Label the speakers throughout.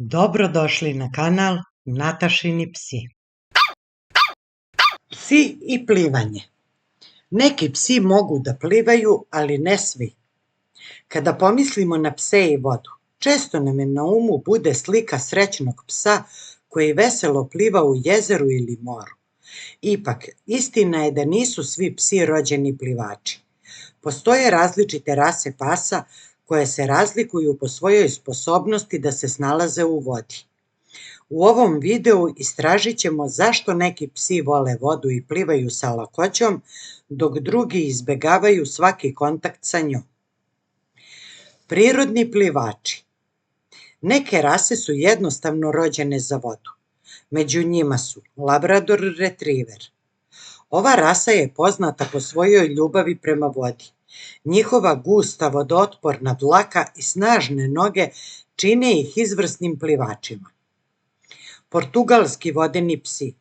Speaker 1: Dobrodošli na kanal Natašini psi. Psi i plivanje. Neki psi mogu da plivaju, ali ne svi. Kada pomislimo na pse i vodu, često nam je na umu bude slika srećnog psa koji veselo pliva u jezeru ili moru. Ipak, istina je da nisu svi psi rođeni plivači. Postoje različite rase pasa koje se razlikuju po svojoj sposobnosti da se snalaze u vodi. U ovom videu istražit ćemo zašto neki psi vole vodu i plivaju sa lakoćom, dok drugi izbegavaju svaki kontakt sa njom. Prirodni plivači. Neke rase su jednostavno rođene za vodu. Među njima su Labrador retriver. Ova rasa je poznata po svojoj ljubavi prema vodi. Njihova gusta vodootporna dlaka i snažne noge čine ih izvrsnim plivačima. Portugalski vodeni psi.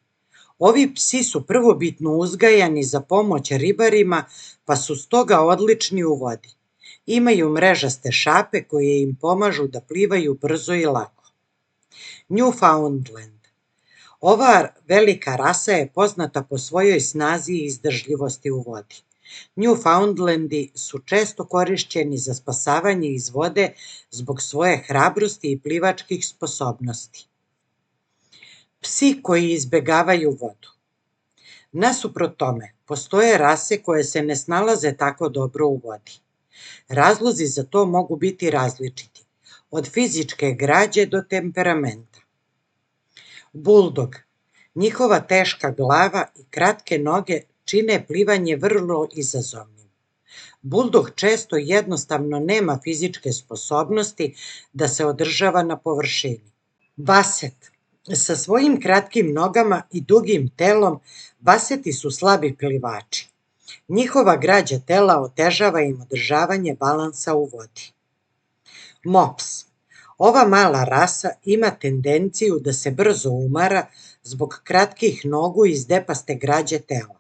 Speaker 1: Ovi psi su prvobitno uzgajani za pomoć ribarima, pa su stoga odlični u vodi. Imaju mrežaste šape koje im pomažu da plivaju brzo i lako. Newfoundland. Ova velika rasa je poznata po svojoj snazi i izdržljivosti u vodi. Newfoundlandi su često korišćeni za spasavanje iz vode zbog svoje hrabrosti i plivačkih sposobnosti. Psi koji izbegavaju vodu. Nasuprot tome, postoje rase koje se ne snalaze tako dobro u vodi. Razlozi za to mogu biti različiti, od fizičke građe do temperamenta. Buldog. Njihova teška glava i kratke noge čine plivanje vrlo izazovnim. Buldog često jednostavno nema fizičke sposobnosti da se održava na površini. Baset. Sa svojim kratkim nogama i dugim telom, baseti su slabi plivači. Njihova građa tela otežava im održavanje balansa u vodi. Mops. Ova mala rasa ima tendenciju da se brzo umara zbog kratkih nogu i zdepaste građe tela.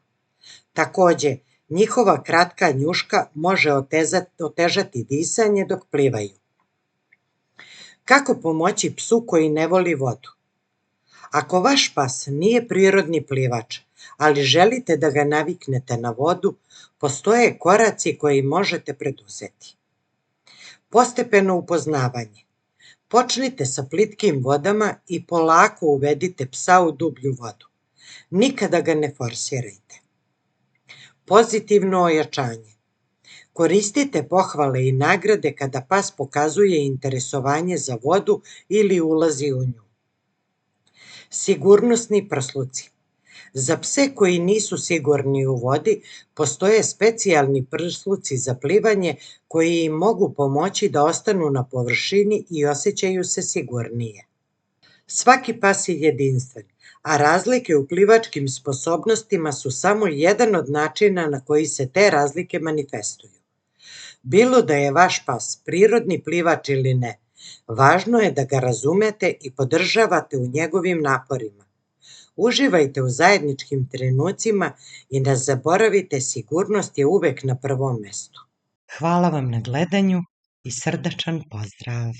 Speaker 1: Takođe, njihova kratka njuška može otežati disanje dok plivaju. Kako pomoći psu koji ne voli vodu? Ako vaš pas nije prirodni plivač, ali želite da ga naviknete na vodu, postoje koraci koje možete preduzeti. Postepeno upoznavanje. Počnite sa plitkim vodama i polako uvedite psa u dublju vodu. Nikada ga ne forsirajte. Pozitivno ojačanje. Koristite pohvale i nagrade kada pas pokazuje interesovanje za vodu ili ulazi u nju. Sigurnosni prsluci. Za pse koji nisu sigurni u vodi, postoje specijalni prsluci za plivanje koji im mogu pomoći da ostanu na površini i osjećaju se sigurnije. Svaki pas je jedinstven, a razlike u plivačkim sposobnostima su samo jedan od načina na koji se te razlike manifestuju. Bilo da je vaš pas prirodni plivač ili ne, važno je da ga razumete i podržavate u njegovim naporima. Uživajte u zajedničkim trenucima i ne zaboravite, sigurnost je uvek na prvom mestu. Hvala vam na gledanju i srdačan pozdrav!